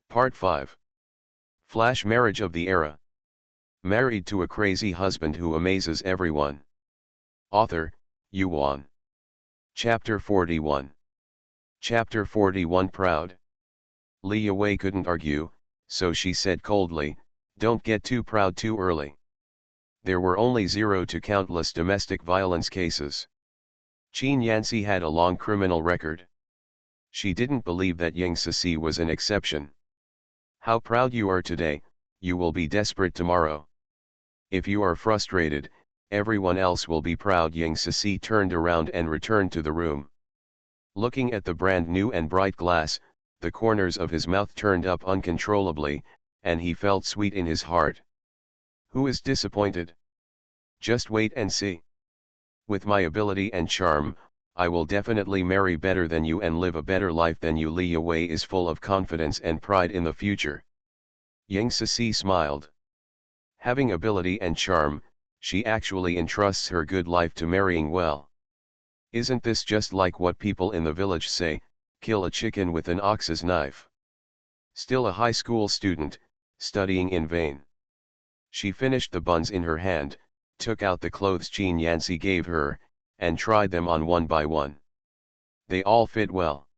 Part 5. Flash marriage of the era. Married to a crazy husband who amazes everyone. Author, Yuan. Chapter 41. Chapter 41. Proud. Li Yue couldn't argue, so she said coldly, "Don't get too proud too early." There were only 0 to countless domestic violence cases. Qin Yanxi had a long criminal record. She didn't believe that Ying Sisi was an exception. How proud you are today, you will be desperate tomorrow. If you are frustrated, everyone else will be proud. Ying Sisi turned around and returned to the room. Looking at the brand new and bright glass, the corners of his mouth turned up uncontrollably, and he felt sweet in his heart. Who is disappointed? Just wait and see. With my ability and charm, I will definitely marry better than you and live a better life than you. Li Yue is full of confidence and pride in the future. Ying Sisi smiled. Having ability and charm, she actually entrusts her good life to marrying well. Isn't this just like what people in the village say, kill a chicken with an ox's knife? Still a high school student, studying in vain. She finished the buns in her hand, took out the clothes Qin Yanxi gave her, and tried them on one by one. They all fit well.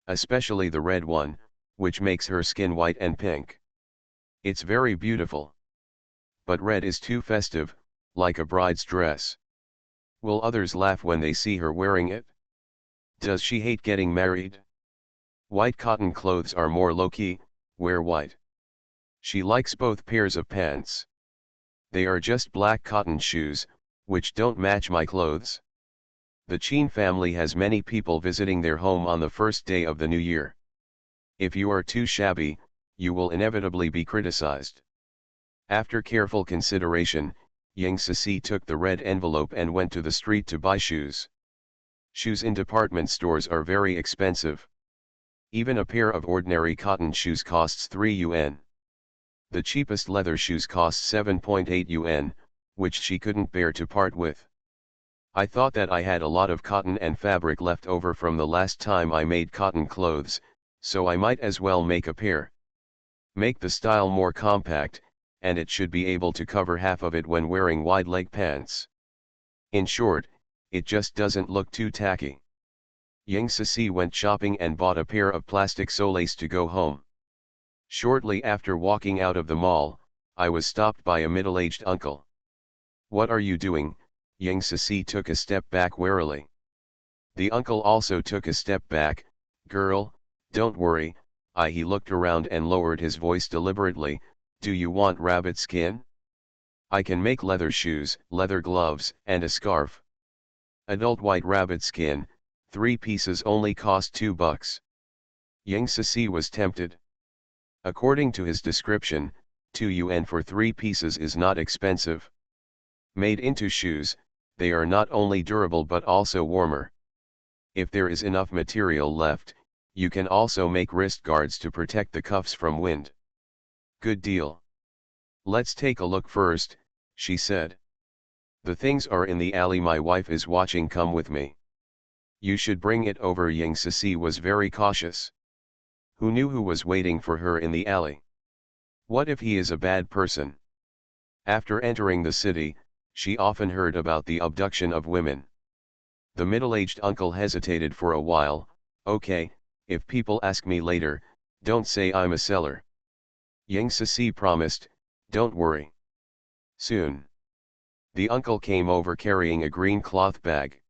Especially the red one, which makes her skin white and pink. It's very beautiful. But red is too festive, like a bride's dress. Will others laugh when they see her wearing it? Does she hate getting married? White cotton clothes are more low-key, wear white. She likes both pairs of pants. They are just black cotton shoes, which don't match my clothes. The Qin family has many people visiting their home on the first day of the new year. If you are too shabby, you will inevitably be criticized. After careful consideration, Ying Sisi took the red envelope and went to the street to buy shoes. Shoes in department stores are very expensive. Even a pair of ordinary cotton shoes costs 3 yuan. The cheapest leather shoes cost 7.8 yuan, which she couldn't bear to part with. I thought that I had a lot of cotton and fabric left over from the last time I made cotton clothes, so I might as well make a pair. Make the style more compact, and it should be able to cover half of it when wearing wide leg pants. In short, it just doesn't look too tacky. Ying Sisi went shopping and bought a pair of plastic soles to go home. Shortly after walking out of the mall, I was stopped by a middle-aged uncle. "What are you doing?" Ying Sisi took a step back warily. The uncle also took a step back. "Girl, don't worry." He looked around and lowered his voice deliberately. "Do you want rabbit skin? I can make leather shoes, leather gloves, and a scarf. Adult white rabbit skin, 3 pieces only cost $2. Ying Sisi was tempted. According to his description, 2 yuan for 3 pieces is not expensive. Made into shoes, they are not only durable but also warmer. If there is enough material left, you can also make wrist guards to protect the cuffs from wind. Good deal. Let's take a look first," she said. "The things are in the alley. My wife is watching. Come with me." "You should bring it over." Ying Sisi was very cautious. Who knew who was waiting for her in the alley? What if he is a bad person? After entering the city, she often heard about the abduction of women. The middle-aged uncle hesitated for a while. "Okay, if people ask me later, don't say I'm a seller." Ying Sisi promised, "Don't worry. Soon." The uncle came over carrying a green cloth bag.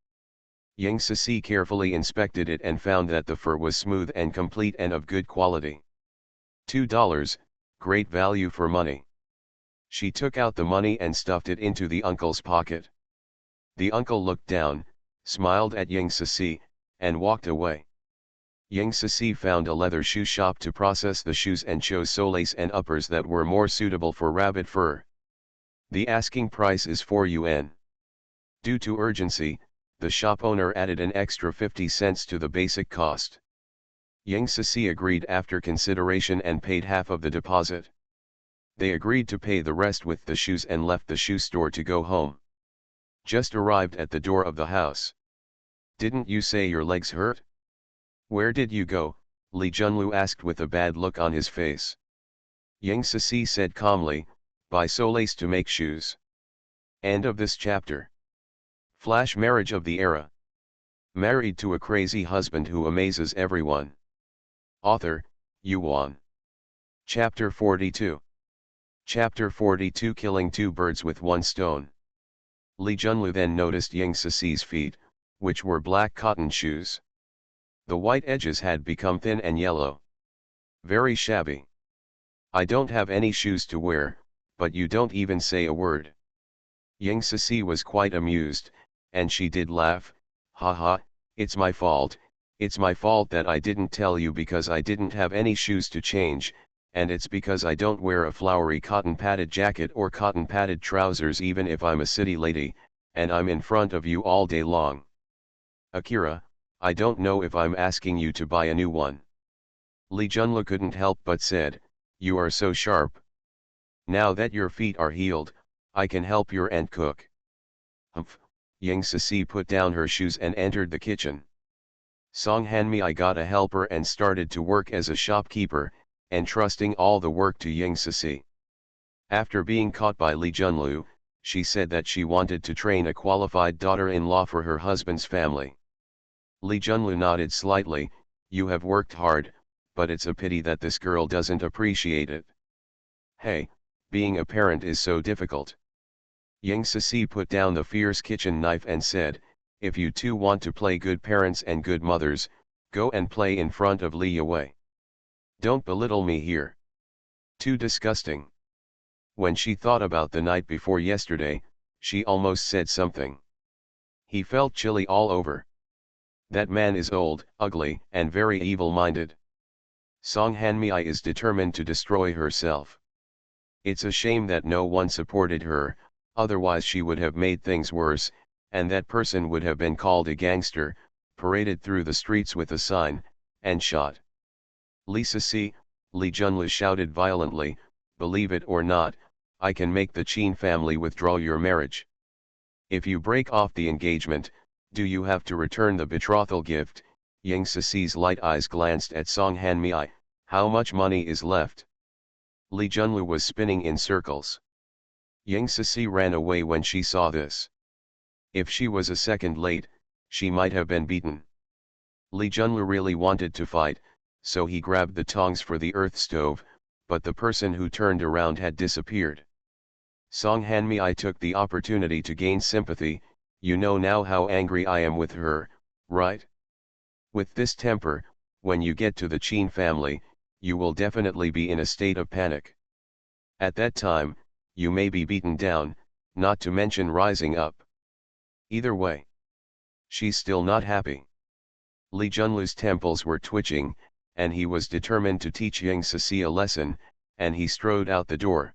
Ying Sisi carefully inspected it and found that the fur was smooth and complete and of good quality. $2, great value for money. She took out the money and stuffed it into the uncle's pocket. The uncle looked down, smiled at Ying Sisi, and walked away. Ying Sisi found a leather shoe shop to process the shoes and chose soles and uppers that were more suitable for rabbit fur. The asking price is 4 yuan. Due to urgency, the shop owner added an extra 50 cents to the basic cost. Ying Sisi agreed after consideration and paid half of the deposit. They agreed to pay the rest with the shoes and left the shoe store to go home. Just arrived at the door of the house. "Didn't you say your legs hurt? Where did you go?" Li Junlu asked with a bad look on his face. Yang Sisi said calmly, buy solace to make shoes. End of this chapter. Flash marriage of the era. Married to a crazy husband who amazes everyone. Author, Yuan. Chapter 42. Chapter 42 Killing two birds with one stone. Li Junlu then noticed Yang Sisi's feet, which were black cotton shoes. The white edges had become thin and yellow. Very shabby. I don't have any shoes to wear, but you don't even say a word. Yang Sisi was quite amused, and she did laugh, haha, it's my fault that I didn't tell you because I didn't have any shoes to change, and it's because I don't wear a flowery cotton padded jacket or cotton padded trousers even if I'm a city lady, and I'm in front of you all day long. Akira, I don't know if I'm asking you to buy a new one. Li Junlu couldn't help but said, you are so sharp. Now that your feet are healed, I can help your aunt cook. Humph. Yang Sisi put down her shoes and entered the kitchen. Song Hanmi I got a helper and started to work as a shopkeeper, entrusting all the work to Yang Sisi. After being caught by Li Junlu, she said that she wanted to train a qualified daughter-in-law for her husband's family. Li Junlu nodded slightly, you have worked hard, but it's a pity that this girl doesn't appreciate it. Hey, being a parent is so difficult. Yang Sisi put down the fierce kitchen knife and said, if you two want to play good parents and good mothers, go and play in front of Li Yue. Don't belittle me here. Too disgusting. When she thought about the night before yesterday, she almost said something. He felt chilly all over. That man is old, ugly, and very evil-minded. Song Hanmi is determined to destroy herself. It's a shame that no one supported her, otherwise she would have made things worse, and that person would have been called a gangster, paraded through the streets with a sign, and shot. Li Sisi, Li Junlu shouted violently, believe it or not, I can make the Qin family withdraw your marriage. If you break off the engagement, do you have to return the betrothal gift? Yang Sisi's light eyes glanced at Song Hanmi. How much money is left? Li Junlu was spinning in circles. Yang Sisi ran away when she saw this. If she was a second late, she might have been beaten. Li Junlu really wanted to fight, so he grabbed the tongs for the earth stove, but the person who turned around had disappeared. Song Hanmi took the opportunity to gain sympathy, you know now how angry I am with her, right? With this temper, when you get to the Qin family, you will definitely be in a state of panic. At that time, you may be beaten down, not to mention rising up. Either way, she's still not happy. Li Junlu's temples were twitching, and he was determined to teach Yang Sisi a lesson, and he strode out the door.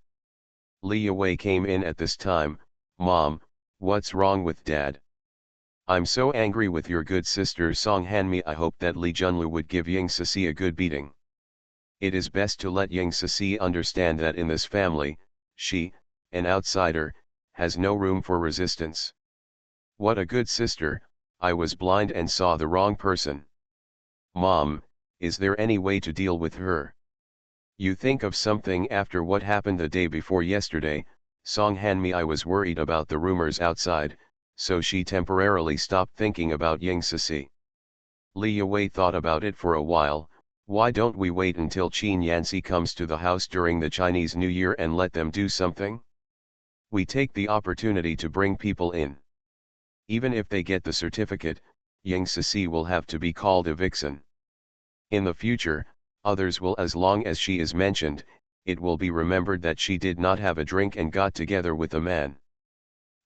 Li Yue came in at this time, Mom, what's wrong with Dad? I'm so angry with your good sister Song Hanmi. I hope that Li Junlu would give Yang Sisi a good beating. It is best to let Yang Sisi understand that in this family, she, an outsider, has no room for resistance. What a good sister, I was blind and saw the wrong person. Mom, is there any way to deal with her? You think of something after what happened the day before yesterday. Song Hanmi was worried about the rumors outside, so she temporarily stopped thinking about Yang Sisi. Li Yue thought about it for a while. Why don't we wait until Qin Yanxi comes to the house during the Chinese New Year and let them do something? We take the opportunity to bring people in. Even if they get the certificate, Yang Sisi will have to be called a vixen. In the future, others will, as long as she is mentioned, it will be remembered that she did not have a drink and got together with a man.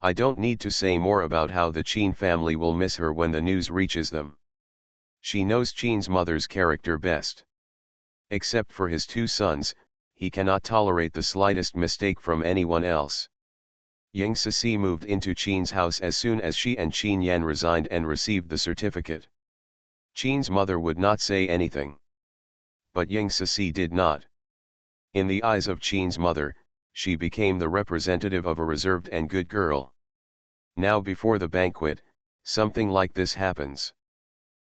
I don't need to say more about how the Qin family will miss her when the news reaches them. She knows Qin's mother's character best. Except for his two sons, he cannot tolerate the slightest mistake from anyone else. Yang Sisi moved into Qin's house as soon as she and Qin Yan resigned and received the certificate. Qin's mother would not say anything. But Yang Sisi did not. In the eyes of Qin's mother, she became the representative of a reserved and good girl. Now before the banquet, something like this happens.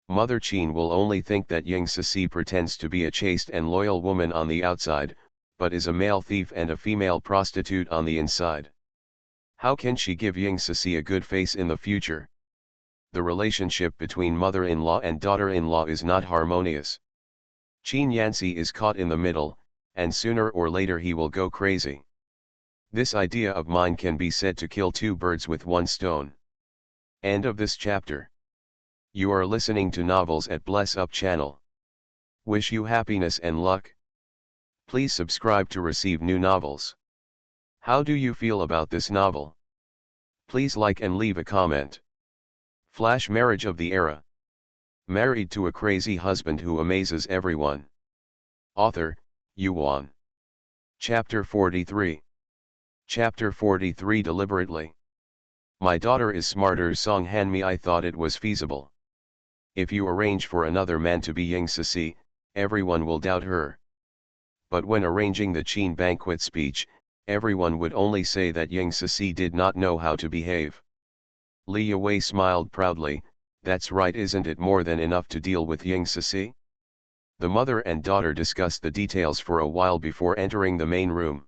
Mother Qin will only think that Ying Sisi pretends to be a chaste and loyal woman on the outside, but is a male thief and a female prostitute on the inside. How can she give Ying Sisi a good face in the future? The relationship between mother-in-law and daughter-in-law is not harmonious. Qin Yanxi is caught in the middle, and sooner or later he will go crazy. This idea of mine can be said to kill two birds with one stone. End of this chapter. You are listening to Novels at Bless Up channel. Wish you happiness and luck. Please subscribe to receive new novels. How do you feel about this novel? Please like and leave a comment. Flash marriage of the era. Married to a crazy husband who amazes everyone. Author, Yuan. Chapter 43. Chapter 43 Deliberately. My daughter is smarter. Song Hanmi. I thought it was feasible. If you arrange for another man to be Ying Sisi, everyone will doubt her. But when arranging the Qin banquet speech, everyone would only say that Ying Sisi did not know how to behave. Li Yue smiled proudly. That's right, isn't it more than enough to deal with Ying Sisi? The mother and daughter discussed the details for a while before entering the main room.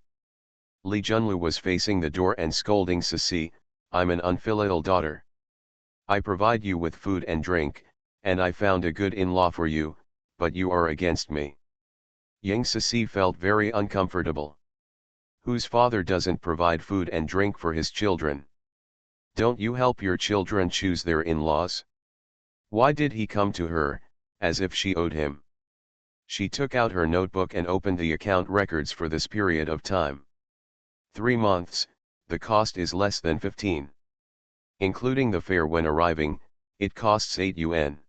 Li Junlu was facing the door and scolding Sisi, I'm an unfilial daughter. I provide you with food and drink, and I found a good in-law for you, but you are against me. Ying Sisi felt very uncomfortable. Whose father doesn't provide food and drink for his children? Don't you help your children choose their in-laws? Why did he come to her, as if she owed him? She took out her notebook and opened the account records for this period of time. 3 months, the cost is less than 15. Including the fare when arriving, it costs 8 yuan.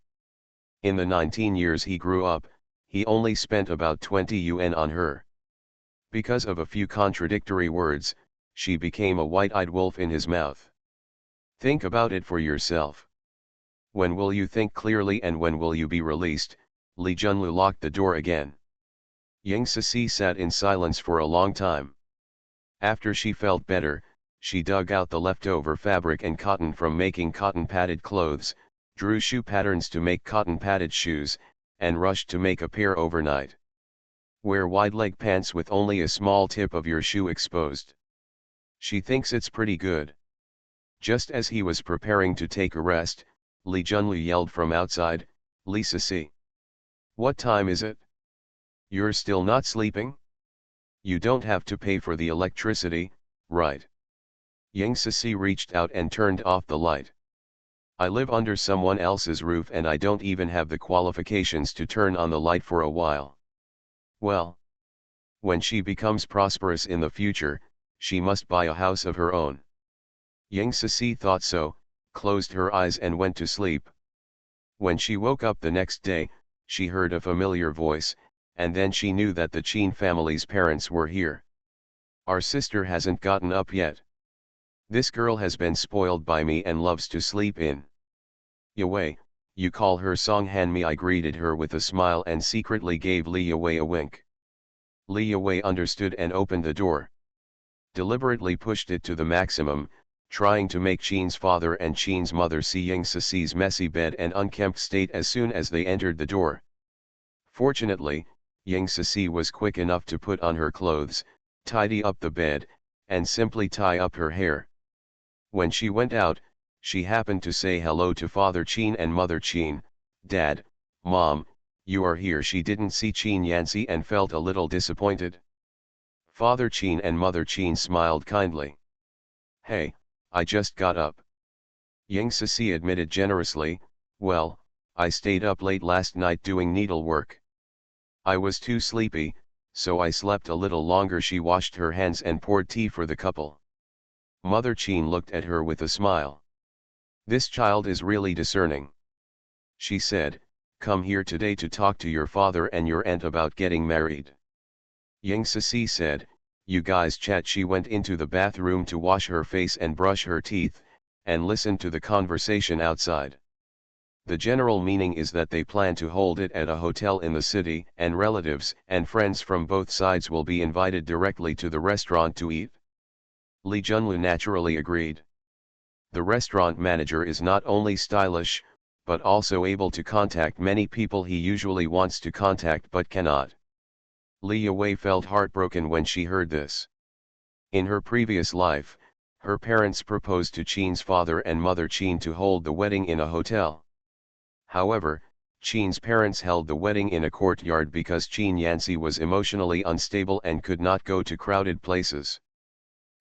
In the 19 years he grew up, he only spent about 20 yuan on her. Because of a few contradictory words, she became a white-eyed wolf in his mouth. Think about it for yourself. When will you think clearly and when will you be released? Li Junlu locked the door again. Ying Sisi sat in silence for a long time. After she felt better, she dug out the leftover fabric and cotton from making cotton-padded clothes, drew shoe patterns to make cotton-padded shoes, and rushed to make a pair overnight. Wear wide-leg pants with only a small tip of your shoe exposed. She thinks it's pretty good. Just as he was preparing to take a rest, Li Junlu yelled from outside, Li Sisi. What time is it? You're still not sleeping? You don't have to pay for the electricity, right? Ying Sisi reached out and turned off the light. I live under someone else's roof and I don't even have the qualifications to turn on the light for a while. Well, when she becomes prosperous in the future, she must buy a house of her own. Ying Sisi thought so, closed her eyes and went to sleep. When she woke up the next day, she heard a familiar voice, and then she knew that the Qin family's parents were here. Our sister hasn't gotten up yet. This girl has been spoiled by me and loves to sleep in. Yue, you call her Song Hanmi? I greeted her with a smile and secretly gave Li Yue a wink. Li Yue understood and opened the door. Deliberately pushed it to the maximum, trying to make Qin's father and Qin's mother see Ying Sisi's messy bed and unkempt state as soon as they entered the door. Fortunately, Ying Sisi was quick enough to put on her clothes, tidy up the bed, and simply tie up her hair. When she went out, she happened to say hello to Father Qin and Mother Qin. Dad, Mom, you are here. She didn't see Qin Yanxi and felt a little disappointed. Father Qin and Mother Qin smiled kindly. Hey, I just got up. Ying Sisi admitted generously, well, I stayed up late last night doing needlework. I was too sleepy, so I slept a little longer. She washed her hands and poured tea for the couple. Mother Qin looked at her with a smile. This child is really discerning. She said, come here today to talk to your father and your aunt about getting married. Ying Sisi said, you guys chat. She went into the bathroom to wash her face and brush her teeth, and listened to the conversation outside. The general meaning is that they plan to hold it at a hotel in the city, and relatives and friends from both sides will be invited directly to the restaurant to eat. Li Junlu naturally agreed. The restaurant manager is not only stylish, but also able to contact many people he usually wants to contact but cannot. Li Yue felt heartbroken when she heard this. In her previous life, her parents proposed to Qin's father and mother Qin to hold the wedding in a hotel. However, Qin's parents held the wedding in a courtyard because Qin Yanxi was emotionally unstable and could not go to crowded places.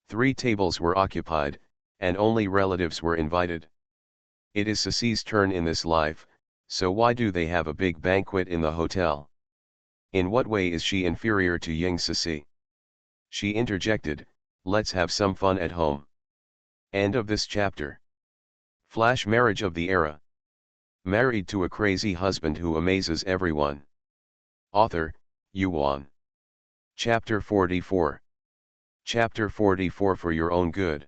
3 tables were occupied, and only relatives were invited. It is Ceci's turn in this life, so why do they have a big banquet in the hotel? In what way is she inferior to Ying Ceci? She interjected, let's have some fun at home. End of this chapter. Flash marriage of the era. Married to a crazy husband who amazes everyone. Author, Yuan. Chapter 44. Chapter 44 For your own good.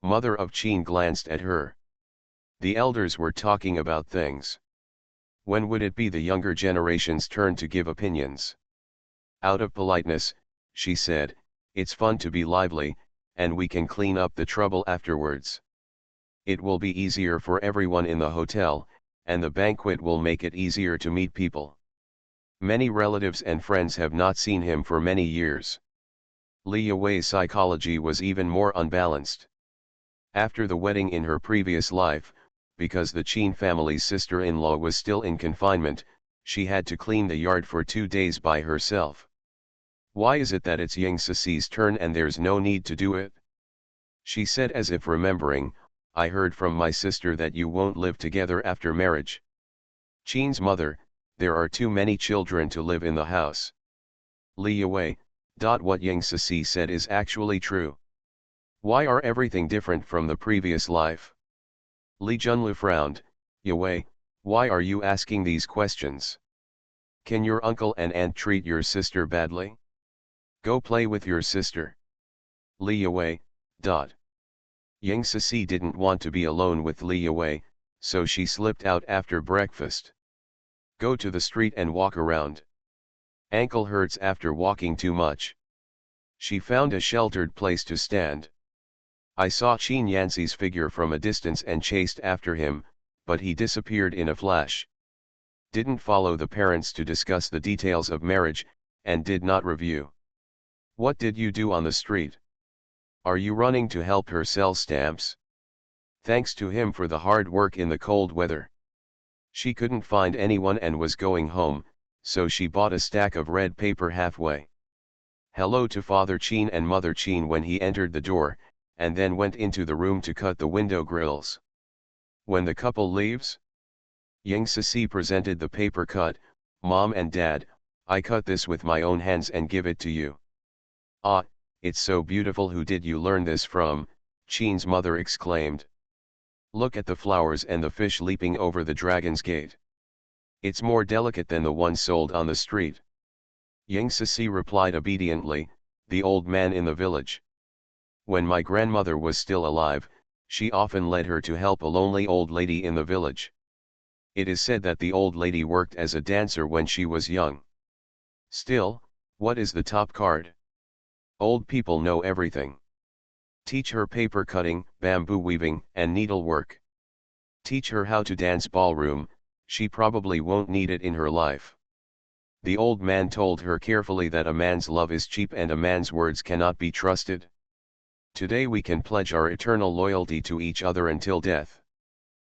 Mother of Qin glanced at her. The elders were talking about things. When would it be the younger generation's turn to give opinions? Out of politeness, she said, it's fun to be lively, and we can clean up the trouble afterwards. It will be easier for everyone in the hotel, and the banquet will make it easier to meet people. Many relatives and friends have not seen him for many years. Li Yue's psychology was even more unbalanced. After the wedding in her previous life, because the Qin family's sister-in-law was still in confinement, she had to clean the yard for 2 days by herself. Why is it that it's Ying Ceci's turn and there's no need to do it? She said as if remembering, I heard from my sister that you won't live together after marriage. Qin's mother, there are too many children to live in the house. Li Yue, what Ying Ceci said is actually true. Why are everything different from the previous life? Li Junlu frowned, Yue, why are you asking these questions? Can your uncle and aunt treat your sister badly? Go play with your sister. Li Yue, Ying Ceci didn't want to be alone with Li Yue, so she slipped out after breakfast. Go to the street and walk around. Ankle hurts after walking too much. She found a sheltered place to stand. I saw Qin Yanxi's figure from a distance and chased after him, but he disappeared in a flash. Didn't follow the parents to discuss the details of marriage, and did not review. What did you do on the street? Are you running to help her sell stamps? Thanks to him for the hard work in the cold weather. She couldn't find anyone and was going home, so she bought a stack of red paper halfway. Hello to Father Qin and Mother Qin when he entered the door, and then went into the room to cut the window grills. When the couple leaves? Ying Ceci presented the paper cut, Mom and Dad, I cut this with my own hands and give it to you. Ah, it's so beautiful. Who did you learn this from? Qin's mother exclaimed. Look at the flowers and the fish leaping over the dragon's gate. It's more delicate than the one sold on the street. Ying Ceci replied obediently, the old man in the village. When my grandmother was still alive, she often led her to help a lonely old lady in the village. It is said that the old lady worked as a dancer when she was young. Still, what is the top card? Old people know everything. Teach her paper cutting, bamboo weaving, and needlework. Teach her how to dance ballroom, she probably won't need it in her life. The old man told her carefully that a man's love is cheap and a man's words cannot be trusted. Today we can pledge our eternal loyalty to each other until death.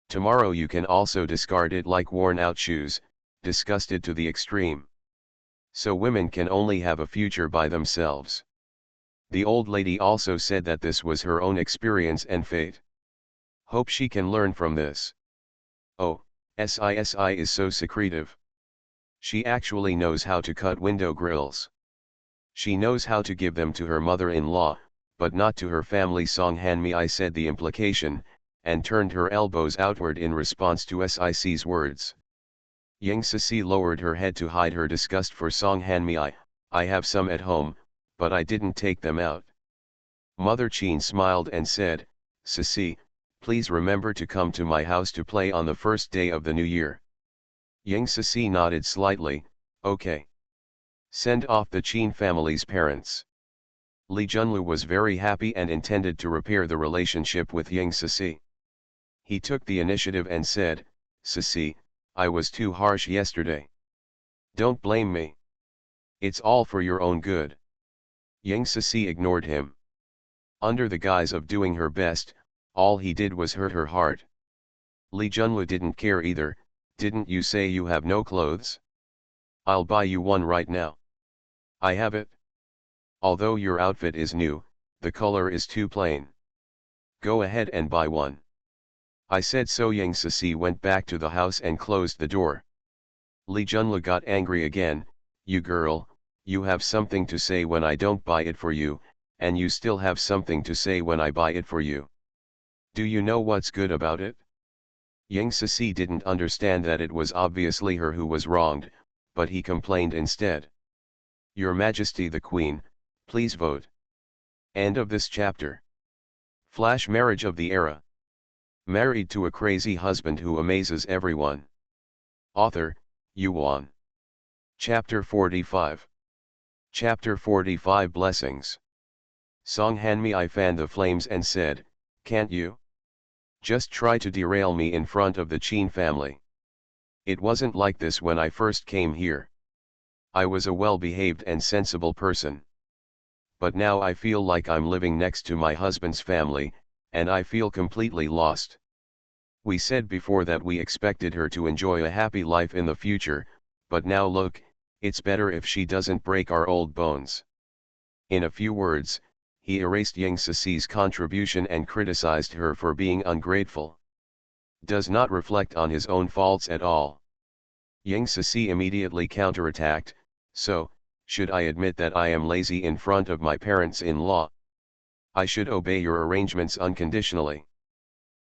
Tomorrow you can also discard it like worn-out shoes, disgusted to the extreme. So women can only have a future by themselves. The old lady also said that this was her own experience and fate. Hope she can learn from this. Oh, Sci is so secretive. She actually knows how to cut window grills. She knows how to give them to her mother-in-law, but not to her family. Song Han Mi said the implication, and turned her elbows outward in response to Sic's words. Ying Ceci lowered her head to hide her disgust for Song Han Mi. I have some at home, but I didn't take them out. Mother Qin smiled and said, Ceci, please remember to come to my house to play on the first day of the new year. Ying Ceci nodded slightly, okay. Send off the Qin family's parents. Li Junlu was very happy and intended to repair the relationship with Ying Ceci. He took the initiative and said, Sisi, I was too harsh yesterday. Don't blame me. It's all for your own good. Yang Sisi ignored him. Under the guise of doing her best, all he did was hurt her heart. Li Junlu didn't care either. Didn't you say you have no clothes? I'll buy you one right now. I have it. Although your outfit is new, the color is too plain. Go ahead and buy one. I said so. Yang Sisi went back to the house and closed the door. Li Junlu got angry again. You girl, you have something to say when I don't buy it for you, and you still have something to say when I buy it for you. Do you know what's good about it? Yang Sisi didn't understand that it was obviously her who was wronged, but he complained instead. Your Majesty the Queen, please vote. End of this chapter. Flash marriage of the era. Married to a crazy husband who amazes everyone. Author, Yuan. Chapter 45. Chapter 45 Blessings. Song Hanmi fanned the flames and said, can't you? Just try to derail me in front of the Qin family. It wasn't like this when I first came here. I was a well-behaved and sensible person. But now I feel like I'm living next to my husband's family, and I feel completely lost. We said before that we expected her to enjoy a happy life in the future, but now look, it's better if she doesn't break our old bones. In a few words, he erased Yang Sisi's contribution and criticized her for being ungrateful. Does not reflect on his own faults at all. Yang Sisi immediately counterattacked, so, should I admit that I am lazy in front of my parents-in-law? I should obey your arrangements unconditionally.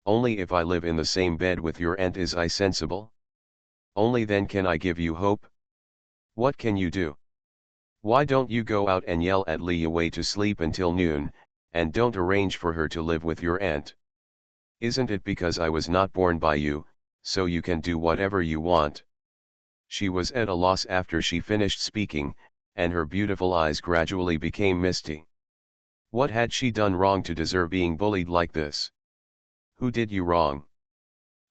Only if I live in the same bed with your aunt is I sensible. Only then can I give you hope. What can you do? Why don't you go out and yell at Li Yue to sleep until noon, and don't arrange for her to live with your aunt? Isn't it because I was not born by you, so you can do whatever you want? She was at a loss after she finished speaking, and her beautiful eyes gradually became misty. What had she done wrong to deserve being bullied like this? Who did you wrong?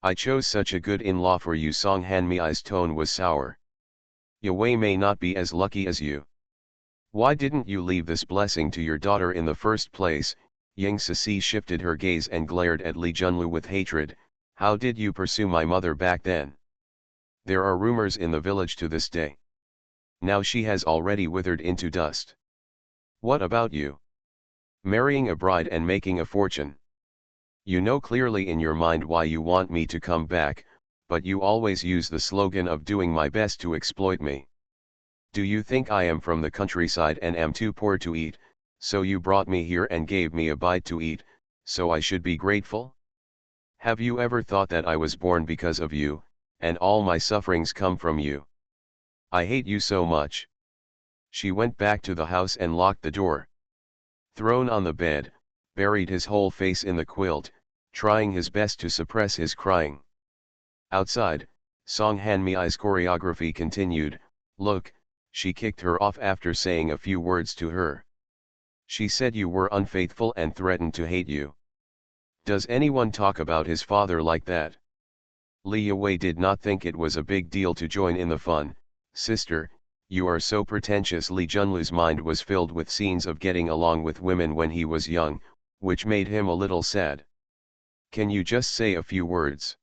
I chose such a good in-law for you. Song Hanmi's tone was sour. Yue may not be as lucky as you. Why didn't you leave this blessing to your daughter in the first place? Yang Sisi shifted her gaze and glared at Li Junlu with hatred. How did you pursue my mother back then? There are rumors in the village to this day. Now she has already withered into dust. What about you? Marrying a bride and making a fortune. You know clearly in your mind why you want me to come back, but you always use the slogan of doing my best to exploit me. Do you think I am from the countryside and am too poor to eat, so you brought me here and gave me a bite to eat, so I should be grateful? Have you ever thought that I was born because of you, and all my sufferings come from you? I hate you so much. She went back to the house and locked the door. Thrown on the bed, buried his whole face in the quilt, trying his best to suppress his crying. Outside, Song Hanmi's choreography continued. Look, she kicked her off after saying a few words to her. She said you were unfaithful and threatened to hate you. Does anyone talk about his father like that? Li Yue did not think it was a big deal to join in the fun. Sister, you are so pretentious. Li Junlu's mind was filled with scenes of getting along with women when he was young, which made him a little sad. Can you just say a few words?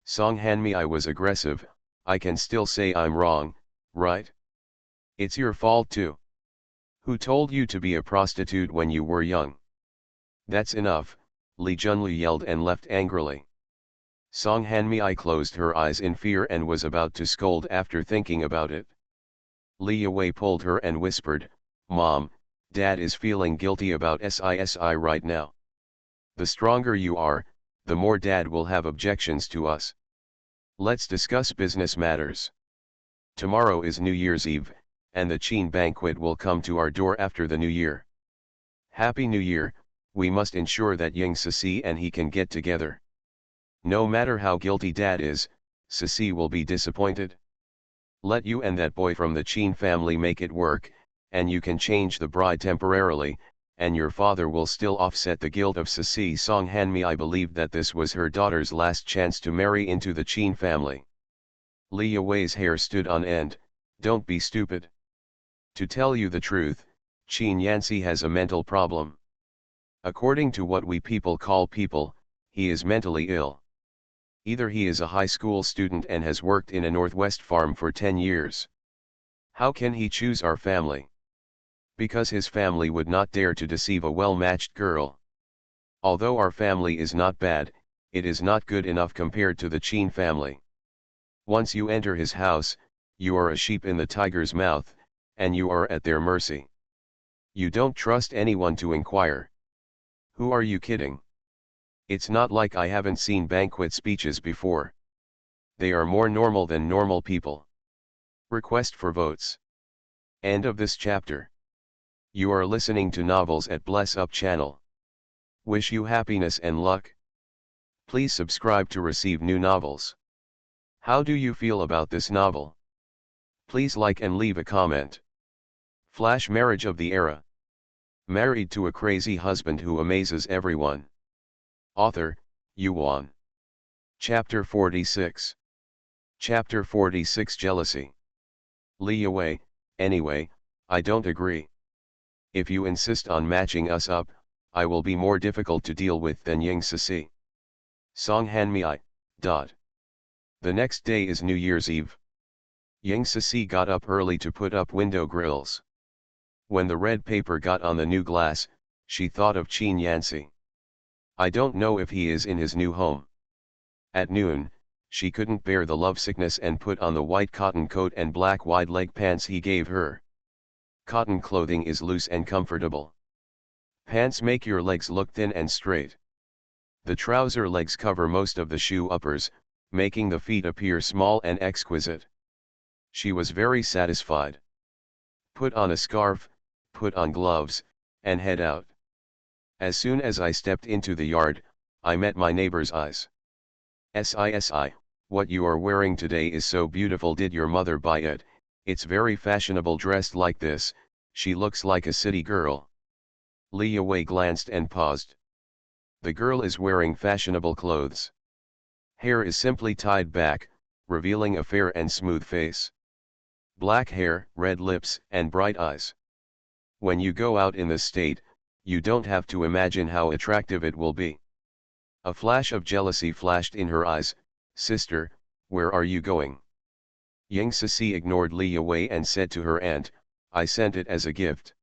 Song Hanmi was aggressive. I can still say I'm wrong, right? It's your fault too. Who told you to be a prostitute when you were young? That's enough, Li Junlu yelled and left angrily. Song Hanmi closed her eyes in fear and was about to scold after thinking about it. Li Yue pulled her and whispered, Mom, Dad is feeling guilty about SISI right now. The stronger you are, the more Dad will have objections to us. Let's discuss business matters. Tomorrow is New Year's Eve, and the Qin banquet will come to our door after the New Year. Happy New Year. We must ensure that Yang Sisi and he can get together. No matter how guilty Dad is, Sisi will be disappointed. Let you and that boy from the Qin family make it work, and you can change the bride temporarily, and your father will still offset the guilt of Sisi Song Hanmi. I believed that this was her daughter's last chance to marry into the Qin family. Li Yuwei's hair stood on end. Don't be stupid. To tell you the truth, Qin Yanxi has a mental problem. According to what we people call people, he is mentally ill. Either he is a high school student and has worked in a Northwest farm for 10 years. How can he choose our family? Because his family would not dare to deceive a well-matched girl. Although our family is not bad, it is not good enough compared to the Qin family. Once you enter his house, you are a sheep in the tiger's mouth, and you are at their mercy. You don't trust anyone to inquire. Who are you kidding? It's not like I haven't seen banquet speeches before. They are more normal than normal people. Request for votes. End of this chapter. You are listening to Novels at Bless Up channel. Wish you happiness and luck. Please subscribe to receive new novels. How do you feel about this novel? Please like and leave a comment. Flash marriage of the era. Married to a crazy husband who amazes everyone. Author, Yuan. Chapter 46. Chapter 46 Jealousy. Li Yuwei, anyway, I don't agree. If you insist on matching us up, I will be more difficult to deal with than Ying Sisi. Song Hanmi. The next day is New Year's Eve. Ying Sisi got up early to put up window grills. When the red paper got on the new glass, she thought of Qin Yanxi. I don't know if he is in his new home. At noon, she couldn't bear the lovesickness and put on the white cotton coat and black wide leg pants he gave her. Cotton clothing is loose and comfortable. Pants make your legs look thin and straight. The trouser legs cover most of the shoe uppers, making the feet appear small and exquisite. She was very satisfied. Put on a scarf, put on gloves, and head out. As soon as I stepped into the yard, I met my neighbor's eyes. "Si, what you are wearing today is so beautiful. Did your mother buy it? It's very fashionable dressed like this, she looks like a city girl." Li Yuwei glanced and paused. The girl is wearing fashionable clothes. Hair is simply tied back, revealing a fair and smooth face. Black hair, red lips, and bright eyes. When you go out in this state, you don't have to imagine how attractive it will be. A flash of jealousy flashed in her eyes. "Sister, where are you going?" Ying Sisi ignored Li Yuwei and said to her aunt, "I sent it as a gift."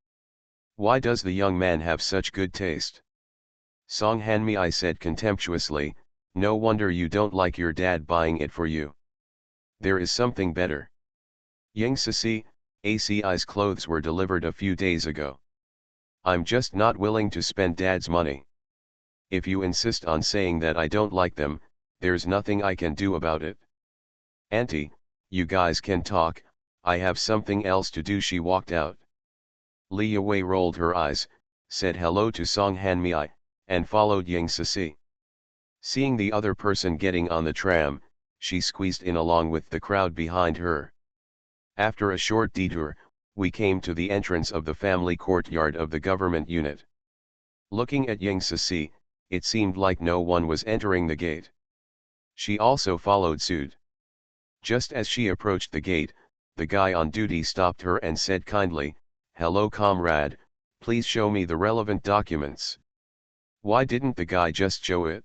"Why does the young man have such good taste?" "Song Hanmi," said contemptuously, "no wonder you don't like your dad buying it for you. There is something better." Ying Sisi, ACI's clothes were delivered a few days ago. "I'm just not willing to spend dad's money. If you insist on saying that I don't like them, there's nothing I can do about it." "Auntie, you guys can talk, I have something else to do." She walked out. Li Yuwei rolled her eyes, said hello to Song Hanmi, and followed Ying Sisi. Seeing the other person getting on the tram, she squeezed in along with the crowd behind her. After a short detour, we came to the entrance of the family courtyard of the government unit. Looking at Ying Sisi, it seemed like no one was entering the gate. She also followed suit. Just as she approached the gate, the guy on duty stopped her and said kindly, "Hello comrade, please show me the relevant documents." Why didn't the guy just show it?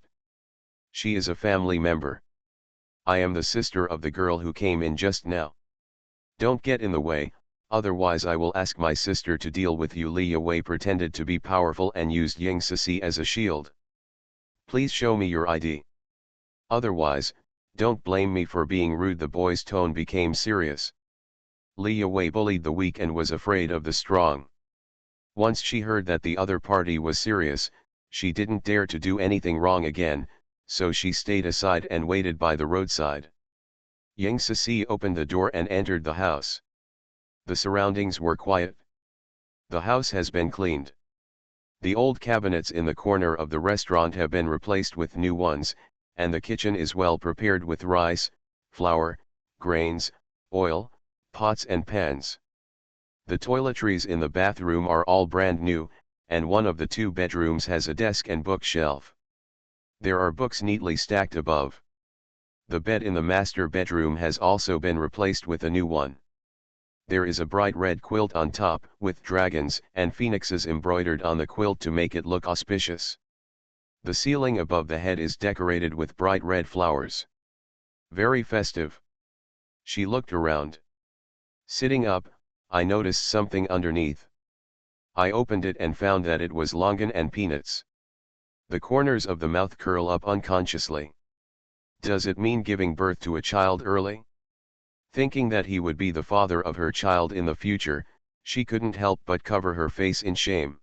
She is a family member. I am the sister of the girl who came in just now. Don't get in the way, otherwise I will ask my sister to deal with you. Li Yuwei pretended to be powerful and used Ying Sisi as a shield. Please show me your ID. Otherwise, don't blame me for being rude. The boy's tone became serious. Li Yuwei bullied the weak and was afraid of the strong. Once she heard that the other party was serious, she didn't dare to do anything wrong again, so she stayed aside and waited by the roadside. Ying Sisi opened the door and entered the house. The surroundings were quiet. The house has been cleaned. The old cabinets in the corner of the restaurant have been replaced with new ones, and the kitchen is well prepared with rice, flour, grains, oil, pots and pans. The toiletries in the bathroom are all brand new, and one of the two bedrooms has a desk and bookshelf. There are books neatly stacked above. The bed in the master bedroom has also been replaced with a new one. There is a bright red quilt on top, with dragons and phoenixes embroidered on the quilt to make it look auspicious. The ceiling above the head is decorated with bright red flowers. Very festive. She looked around. Sitting up, I noticed something underneath. I opened it and found that it was longan and peanuts. The corners of the mouth curl up unconsciously. Does it mean giving birth to a child early? Thinking that he would be the father of her child in the future, she couldn't help but cover her face in shame.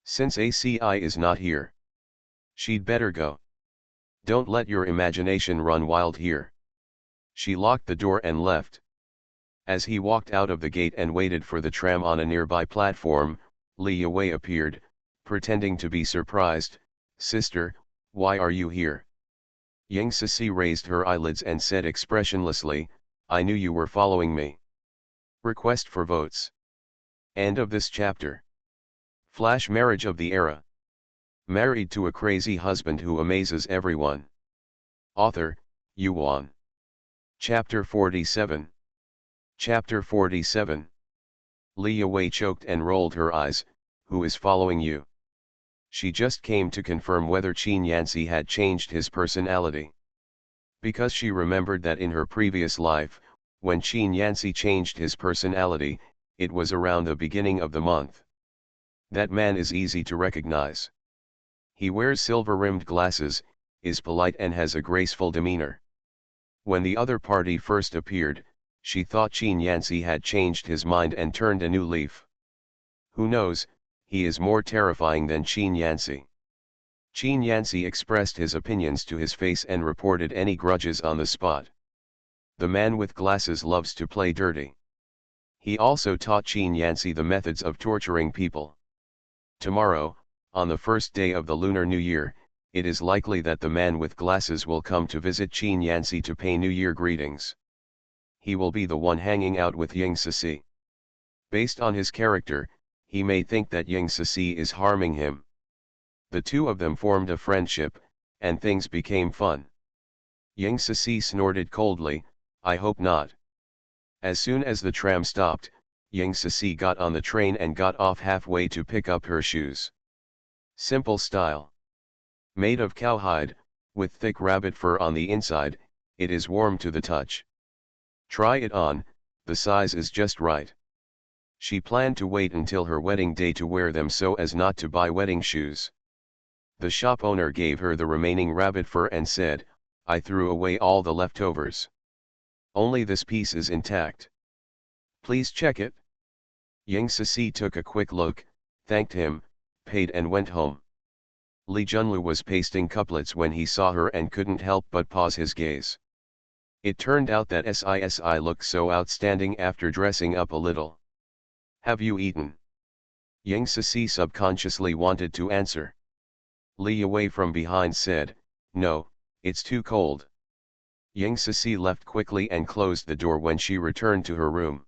Since ACI is not here, she'd better go. Don't let your imagination run wild here. She locked the door and left. As he walked out of the gate and waited for the tram on a nearby platform, Li Yue appeared, pretending to be surprised. "Sister, why are you here?" Ying Sisi raised her eyelids and said expressionlessly, "I knew you were following me." Request for votes. End of this chapter. Flash marriage of the era. Married to a crazy husband who amazes everyone. Author, Yuan. Chapter 47. Chapter 47. Li Yue choked and rolled her eyes. "Who is following you?" She just came to confirm whether Qin Yanxi had changed his personality. Because she remembered that in her previous life, when Qin Yanxi changed his personality, it was around the beginning of the month. That man is easy to recognize. He wears silver-rimmed glasses, is polite and has a graceful demeanor. When the other party first appeared, she thought Qin Yanxi had changed his mind and turned a new leaf. Who knows, he is more terrifying than Qin Yanxi. Qin Yanxi expressed his opinions to his face and reported any grudges on the spot. The man with glasses loves to play dirty. He also taught Qin Yanxi the methods of torturing people. Tomorrow, on the first day of the Lunar New Year, it is likely that the man with glasses will come to visit Qin Yanxi to pay New Year greetings. He will be the one hanging out with Ying Sisi. Based on his character, he may think that Ying Sisi is harming him. The two of them formed a friendship, and things became fun. Ying Sisi snorted coldly, "I hope not." As soon as the tram stopped, Ying Sisi got on the train and got off halfway to pick up her shoes. Simple style. Made of cowhide, with thick rabbit fur on the inside, it is warm to the touch. Try it on, the size is just right. She planned to wait until her wedding day to wear them so as not to buy wedding shoes. The shop owner gave her the remaining rabbit fur and said, "I threw away all the leftovers. Only this piece is intact. Please check it." Ying Sisi took a quick look, thanked him, paid and went home. Li Junlu was pasting couplets when he saw her and couldn't help but pause his gaze. It turned out that Sisi looked so outstanding after dressing up a little. "Have you eaten?" Ying Sisi subconsciously wanted to answer. Li Yue from behind said, "No, it's too cold." Ying Sisi left quickly and closed the door when she returned to her room.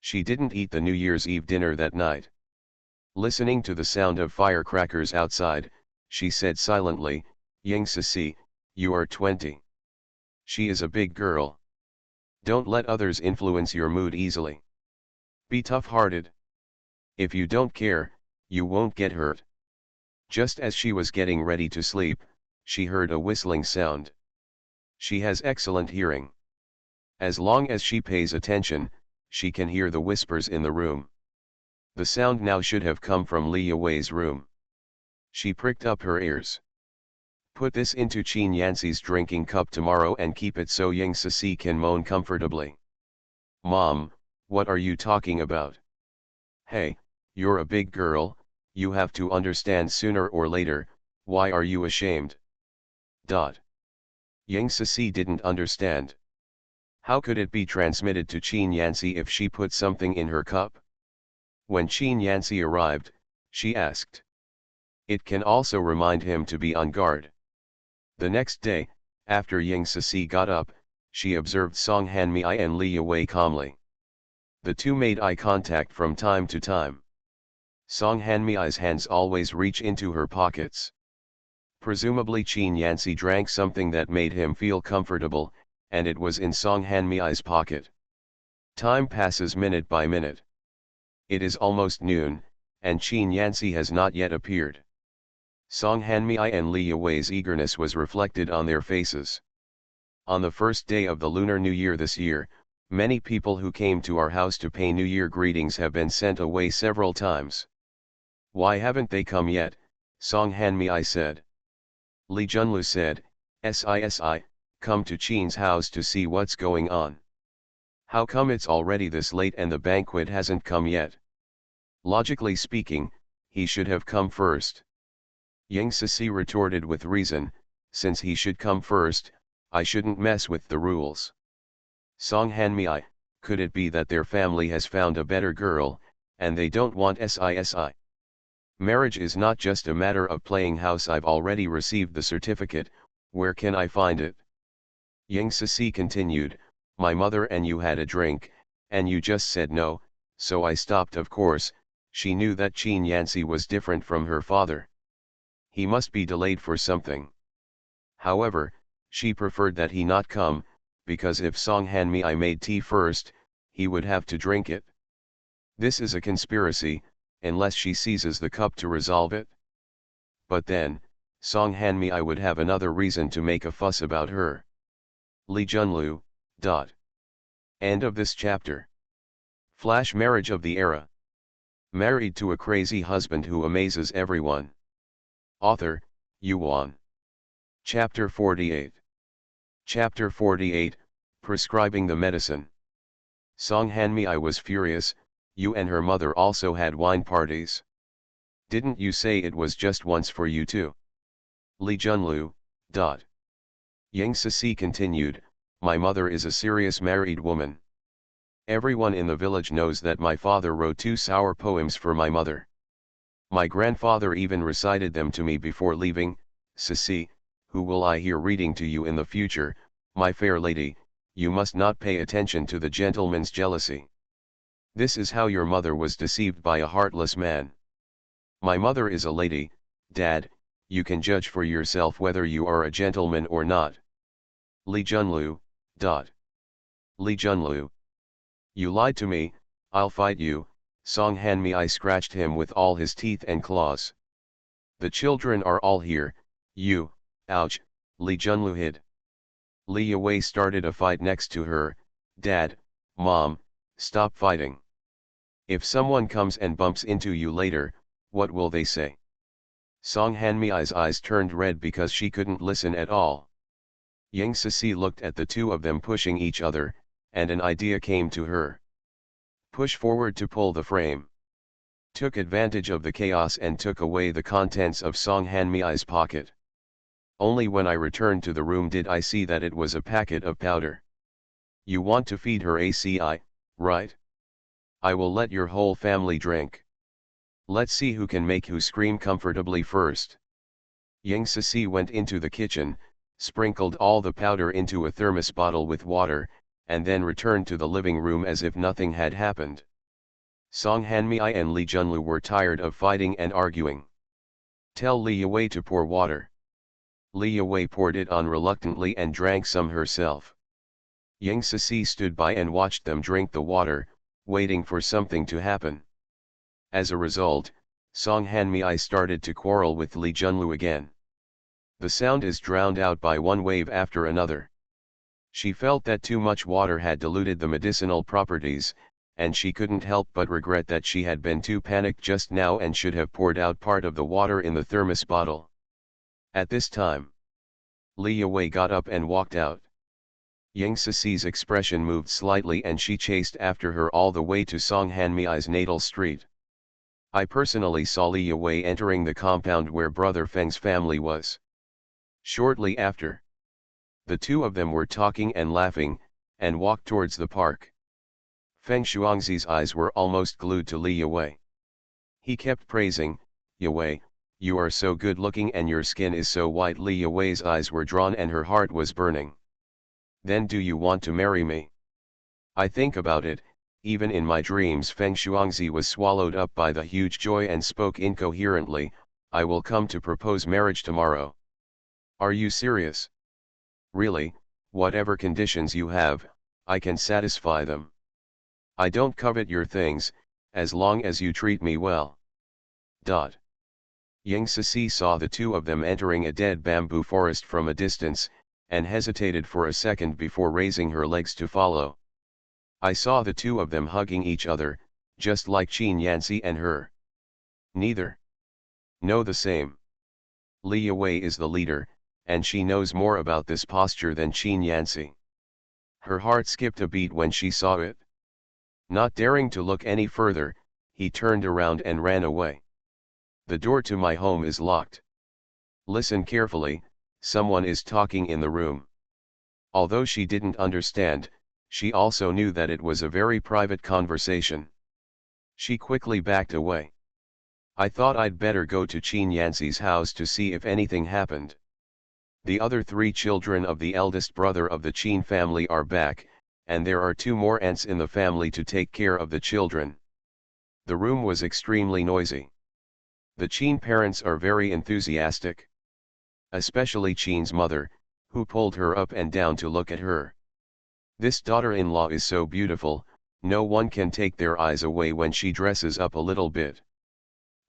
She didn't eat the New Year's Eve dinner that night. Listening to the sound of firecrackers outside, she said silently, "Ying Sisi, you are 20. She is a big girl. Don't let others influence your mood easily. Be tough-hearted. If you don't care, you won't get hurt." Just as she was getting ready to sleep, she heard a whistling sound. She has excellent hearing. As long as she pays attention, she can hear the whispers in the room. The sound now should have come from Li Yue's room. She pricked up her ears. "Put this into Qin Yanxi's drinking cup tomorrow and keep it so Ying Sisi can moan comfortably." "Mom, what are you talking about?" "Hey, you're a big girl, you have to understand sooner or later, why are you ashamed?" Ying Sisi didn't understand. How could it be transmitted to Qin Yanxi if she put something in her cup? When Qin Yanxi arrived, she asked. It can also remind him to be on guard. The next day, after Ying Sisi got up, she observed Song Hanmei and Li Yue calmly. The two made eye contact from time to time. Song Hanmi's hands always reach into her pockets. Presumably Qin Yanxi drank something that made him feel comfortable, and it was in Song Hanmi's pocket. Time passes minute by minute. It is almost noon, and Qin Yanxi has not yet appeared. Song Hanmi and Li Yuwei's eagerness was reflected on their faces. On the first day of the Lunar New Year this year, many people who came to our house to pay New Year greetings have been sent away several times. Why haven't they come yet? Song Hanmi said. Li Junlu said, "Si, come to Qin's house to see what's going on. How come it's already this late and the banquet hasn't come yet? Logically speaking, he should have come first." Yang Sisi retorted with reason, "Since he should come first, I shouldn't mess with the rules." Song Hanmi, could it be that their family has found a better girl, and they don't want Si? Marriage is not just a matter of playing house. I've already received the certificate, where can I find it? Yang Sisi continued, "My mother and you had a drink, and you just said no, so I stopped. Of course, she knew that Qin Yanxi was different from her father. He must be delayed for something. However, she preferred that he not come, because if Song Hanmi made tea first, he would have to drink it. This is a conspiracy, unless she seizes the cup to resolve it. But then, Song Hanmi would have another reason to make a fuss about her." Li Junlu. End of this chapter. Flash marriage of the era. Married to a crazy husband who amazes everyone. Author, Yuan. Chapter 48. Chapter 48, Prescribing the Medicine. Song Hanmi was furious. "You and her mother also had wine parties. Didn't you say it was just once for you two?" Li Junlu. Yang Sisi continued, "My mother is a serious married woman. Everyone in the village knows that my father wrote 2 sour poems for my mother. My grandfather even recited them to me before leaving. Sisi, who will I hear reading to you in the future? My fair lady, you must not pay attention to the gentleman's jealousy. This is how your mother was deceived by a heartless man. My mother is a lady, Dad, you can judge for yourself whether you are a gentleman or not." Li Junlu. Li Junlu. "You lied to me, I'll fight you." Song Hanmi scratched him with all his teeth and claws. "The children are all here, you, ouch." Li Junlu hid. Li Yuwei started a fight next to her. "Dad, Mom, stop fighting. If someone comes and bumps into you later, what will they say?" Song Hanmi's eyes turned red because she couldn't listen at all. Yang Sisi looked at the two of them pushing each other, and an idea came to her. Push forward to pull the frame. Took advantage of the chaos and took away the contents of Song Hanmi's pocket. Only when I returned to the room did I see that it was a packet of powder. "You want to feed her ACI, right? I will let your whole family drink. Let's see who can make who scream comfortably first." Yang Sisi went into the kitchen, sprinkled all the powder into a thermos bottle with water, and then returned to the living room as if nothing had happened. Song Hanmi and Li Junlu were tired of fighting and arguing. "Tell Li Yuwei to pour water." Li Yuwei poured it on reluctantly and drank some herself. Yang Sisi stood by and watched them drink the water, waiting for something to happen. As a result, Song Hanmi started to quarrel with Li Junlu again. The sound is drowned out by one wave after another. She felt that too much water had diluted the medicinal properties, and she couldn't help but regret that she had been too panicked just now and should have poured out part of the water in the thermos bottle. At this time, Li Yuwei got up and walked out. Yang Sisi's expression moved slightly and she chased after her all the way to Song Hanmi's natal street. I personally saw Li Yuwei entering the compound where Brother Feng's family was. Shortly after, the two of them were talking and laughing, and walked towards the park. Feng Shuangzi's eyes were almost glued to Li Yuwei. He kept praising, "Yuwei, you are so good looking and your skin is so white." Li Yuwei's eyes were drawn and her heart was burning. "Then do you want to marry me?" "I think about it, Even in my dreams Feng Shuangzi was swallowed up by the huge joy and spoke incoherently, I will come to propose marriage tomorrow. Are you serious? Really, whatever conditions you have, I can satisfy them. I don't covet your things, as long as you treat me well. Yang Sisi saw the two of them entering a dead bamboo forest from a distance, and hesitated for a second before raising her legs to follow. I saw the two of them hugging each other, just like Qin Yanci and her. Neither know the same. Li Wei is the leader, and she knows more about this posture than Qin Yanci. Her heart skipped a beat when she saw it. Not daring to look any further, he turned around and ran away. The door to my home is locked. Listen carefully, someone is talking in the room. Although she didn't understand, she also knew that it was a very private conversation. She quickly backed away. I thought I'd better go to Qin Yanci's house to see if anything happened. The other 3 children of the eldest brother of the Qin family are back, and there are 2 more aunts in the family to take care of the children. The room was extremely noisy. The Qin parents are very enthusiastic. Especially Qin's mother, who pulled her up and down to look at her. This daughter-in-law is so beautiful, no one can take their eyes away when she dresses up a little bit.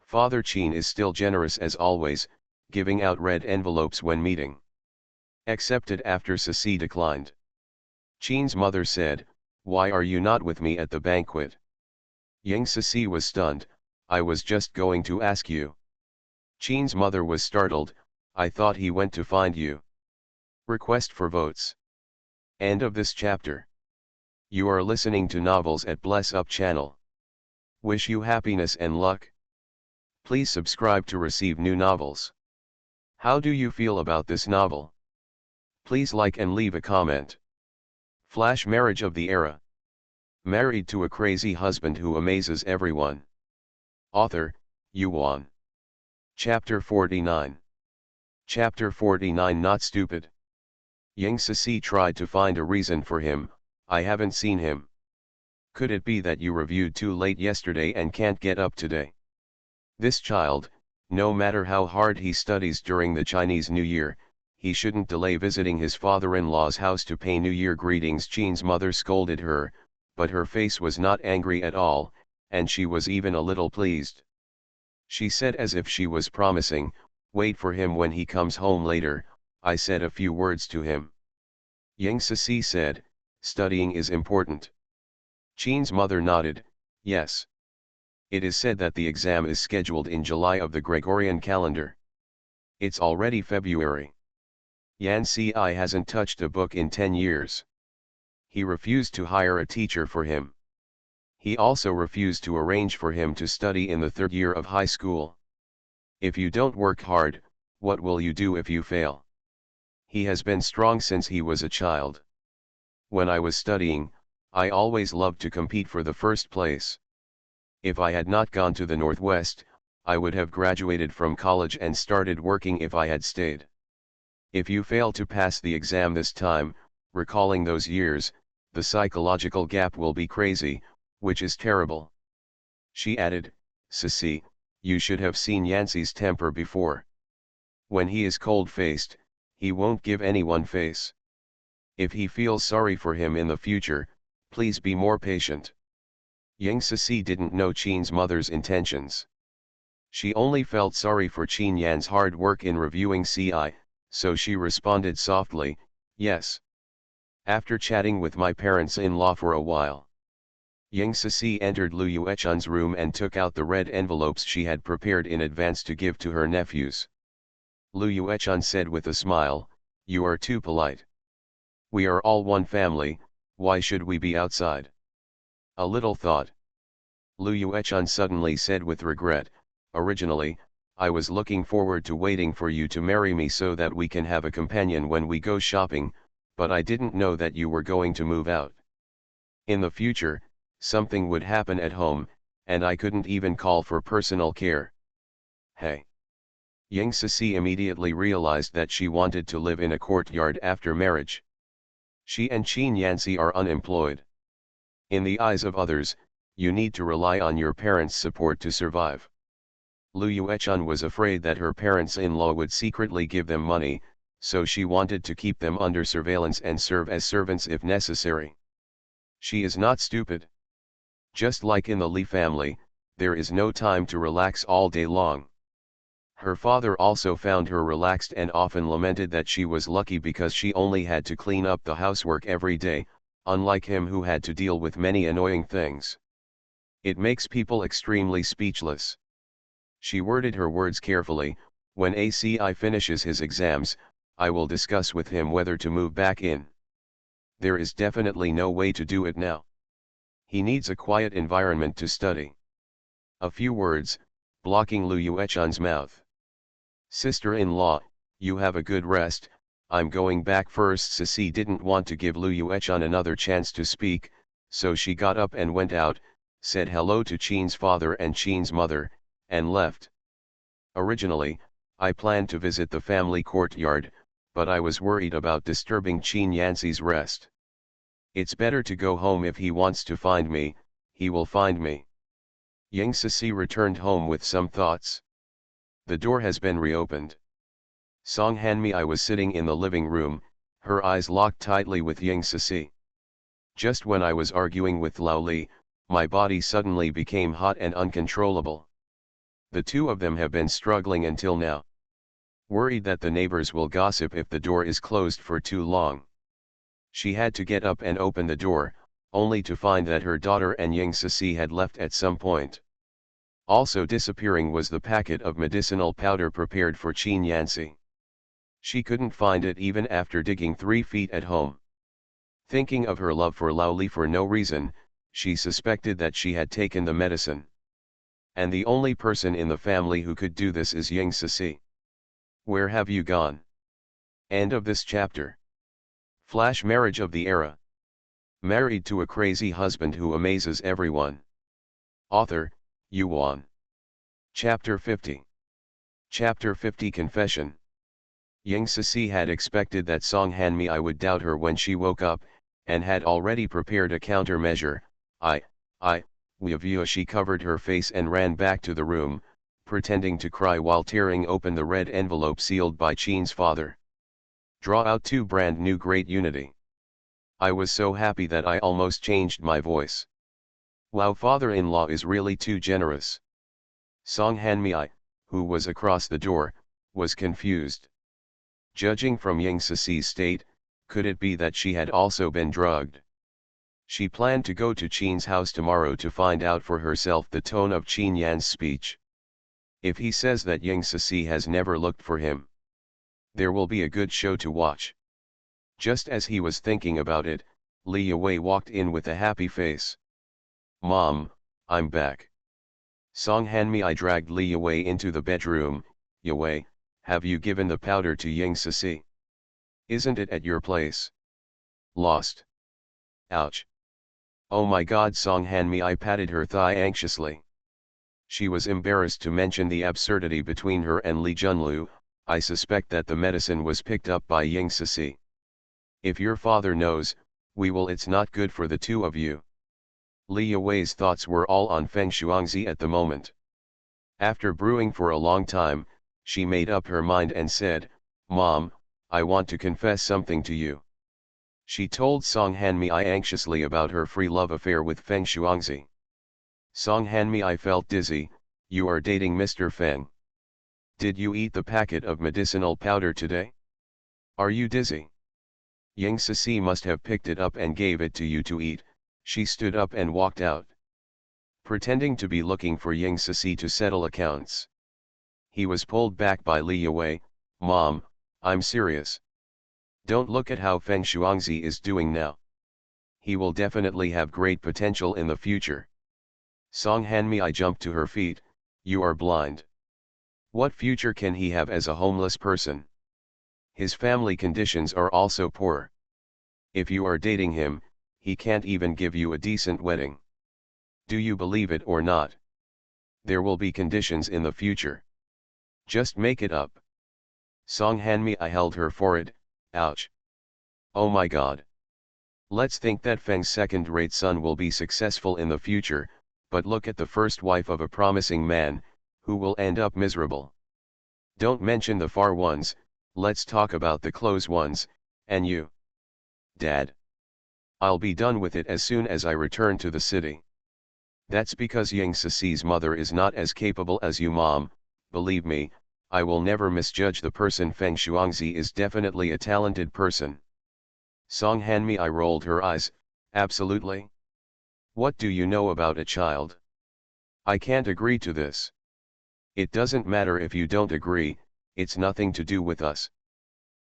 Father Qin is still generous as always, giving out red envelopes when meeting. Accepted after Sisi declined. Qin's mother said, "Why are you not with me at the banquet?" Yang Sisi was stunned, "I was just going to ask you." Qin's mother was startled, "I thought he went to find you." Request for votes. End of this chapter. You are listening to Novels at Bless Up channel. Wish you happiness and luck. Please subscribe to receive new novels. How do you feel about this novel? Please like and leave a comment. Flash marriage of the era. Married to a crazy husband who amazes everyone. Author, Yuan. Chapter 49. Chapter 49 Not Stupid. Yang Sisi tried to find a reason for him, "I haven't seen him. Could it be that you reviewed too late yesterday and can't get up today?" This child, no matter how hard he studies during the Chinese New Year, he shouldn't delay visiting his father-in-law's house to pay New Year greetings. Qin's mother scolded her, but her face was not angry at all, and she was even a little pleased. She said as if she was promising, "Wait for him when he comes home later, I said a few words to him." Yang Sisi said, "Studying is important." Qin's mother nodded, "Yes. It is said that the exam is scheduled in July of the Gregorian calendar. It's already February. Yan Si hasn't touched a book in 10 years. He refused to hire a teacher for him. He also refused to arrange for him to study in the 3rd year of high school. If you don't work hard, what will you do if you fail? He has been strong since he was a child. When I was studying, I always loved to compete for the first place. If I had not gone to the Northwest, I would have graduated from college and started working if I had stayed. If you fail to pass the exam this time, recalling those years, the psychological gap will be crazy, which is terrible." She added, "Sisi, you should have seen Yanci's temper before. When he is cold-faced, he won't give anyone face. If he feels sorry for him in the future, please be more patient." Yang Sisi didn't know Qin's mother's intentions. She only felt sorry for Qin Yan's hard work in reviewing CI, so she responded softly, "Yes. After chatting with my parents-in-law for a while." Yang Sisi entered Lu Yuechun's room and took out the red envelopes she had prepared in advance to give to her nephews. Lu Yuechun said with a smile, "You are too polite. We are all one family, why should we be outside?" A little thought. Lu Yuechun suddenly said with regret, "Originally, I was looking forward to waiting for you to marry me so that we can have a companion when we go shopping, but I didn't know that you were going to move out. In the future, something would happen at home, and I couldn't even call for personal care." Hey! Yang Sisi immediately realized that she wanted to live in a courtyard after marriage. She and Qin Yanci are unemployed. In the eyes of others, you need to rely on your parents' support to survive. Lu Yuechun was afraid that her parents-in-law would secretly give them money, so she wanted to keep them under surveillance and serve as servants if necessary. She is not stupid. Just like in the Li family, there is no time to relax all day long. Her father also found her relaxed and often lamented that she was lucky because she only had to clean up the housework every day, unlike him who had to deal with many annoying things. It makes people extremely speechless. She worded her words carefully. When ACI finishes his exams, I will discuss with him whether to move back in. There is definitely no way to do it now. He needs a quiet environment to study. A few words, blocking Lu Yuechun's mouth. Sister-in-law, you have a good rest, I'm going back first. Sisi didn't want to give Lu Yuechun another chance to speak, so she got up and went out, said hello to Qin's father and Qin's mother, and left. Originally, I planned to visit the family courtyard, but I was worried about disturbing Qin Yanxi's rest. It's better to go home. If he wants to find me, he will find me. Yang Sisi returned home with some thoughts. The door has been reopened. Song Hanmei was sitting in the living room, her eyes locked tightly with Yang Sisi. Just when I was arguing with Lao Li, my body suddenly became hot and uncontrollable. The two of them have been struggling until now. Worried that the neighbors will gossip if the door is closed for too long. She had to get up and open the door, only to find that her daughter and Yang Sisi had left at some point. Also disappearing was the packet of medicinal powder prepared for Qin Yanxi. She couldn't find it even after digging 3 feet at home. Thinking of her love for Lao Li for no reason, she suspected that she had taken the medicine. And the only person in the family who could do this is Yang Sisi. Where have you gone? End of this chapter. Flash marriage of the era. Married to a crazy husband who amazes everyone. Author, Yuan. Chapter 50. Chapter 50 Confession. Yang Sisi had expected that Song Hanmei would doubt her when she woke up, and had already prepared a countermeasure. She covered her face and ran back to the room, pretending to cry while tearing open the red envelope sealed by Qin's father. Draw out 2 brand new Great Unity. I was so happy that I almost changed my voice. Wow, father-in-law is really too generous. Song Hanmei, who was across the door, was confused. Judging from Yang Sisi's state, could it be that she had also been drugged? She planned to go to Qin's house tomorrow to find out for herself the tone of Qin Yan's speech. If he says that Yang Sisi has never looked for him, there will be a good show to watch. Just as he was thinking about it, Li Yue walked in with a happy face. Mom, I'm back. Song Hanmei dragged Li Yue into the bedroom. Yue, have you given the powder to Yang Sisi? Isn't it at your place? Lost. Ouch. Oh my god, Song Hanmei patted her thigh anxiously. She was embarrassed to mention the absurdity between her and Li Junlu. I suspect that the medicine was picked up by Yang Sisi. If your father knows, it's not good for the two of you. Li Yue's thoughts were all on Feng Shuangzi at the moment. After brewing for a long time, she made up her mind and said, Mom, I want to confess something to you. She told Song Hanmei anxiously about her free love affair with Feng Shuangzi. Song Hanmei felt dizzy. You are dating Mr. Feng. Did you eat the packet of medicinal powder today? Are you dizzy? Yang Sisi must have picked it up and gave it to you to eat. She stood up and walked out, pretending to be looking for Yang Sisi to settle accounts. He was pulled back by Li Yue. Mom, I'm serious. Don't look at how Feng Shuangzi is doing now. He will definitely have great potential in the future. Song Hanmei jumped to her feet. You are blind. What future can he have as a homeless person? His family conditions are also poor. If you are dating him, he can't even give you a decent wedding. Do you believe it or not? There will be conditions in the future. Just make it up. Song Hanmei held her forehead. Ouch. Oh my god. Let's think that Feng's second-rate son will be successful in the future, but look at the first wife of a promising man, who will end up miserable. Don't mention the far ones, let's talk about the close ones, and you. Dad. I'll be done with it as soon as I return to the city. That's because Yang Cici's mother is not as capable as you, Mom. Believe me, I will never misjudge the person. Feng Shuangzi is definitely a talented person. Song Hanmei rolled her eyes. Absolutely. What do you know about a child? I can't agree to this. It doesn't matter if you don't agree, it's nothing to do with us.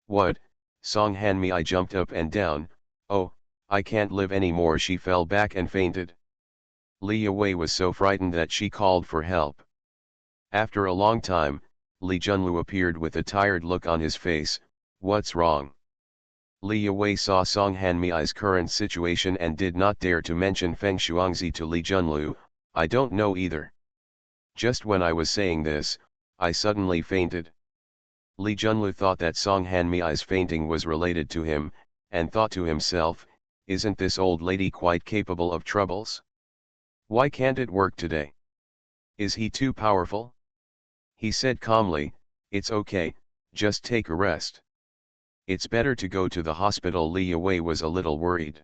What? Song Hanmei jumped up and down. Oh, I can't live anymore. She fell back and fainted. Li Yue was so frightened that she called for help. After a long time, Li Junlu appeared with a tired look on his face. What's wrong? Li Yue saw Song Hanmei's current situation and did not dare to mention Feng Shuangzi to Li Junlu. I don't know either. Just when I was saying this, I suddenly fainted. Li Junlu thought that Song Hanmei's fainting was related to him, and thought to himself, isn't this old lady quite capable of troubles? Why can't it work today? Is he too powerful? He said calmly, it's okay, just take a rest. It's better to go to the hospital. Li Yue was a little worried.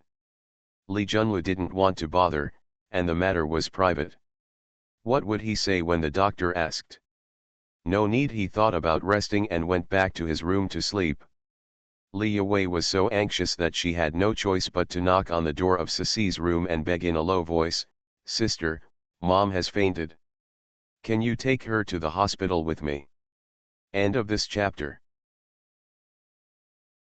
Li Junlu didn't want to bother, and the matter was private. What would he say when the doctor asked? No need. He thought about resting and went back to his room to sleep. Li Yue was so anxious that she had no choice but to knock on the door of Cici's room and beg in a low voice, Sister, Mom has fainted. Can you take her to the hospital with me? End of this chapter.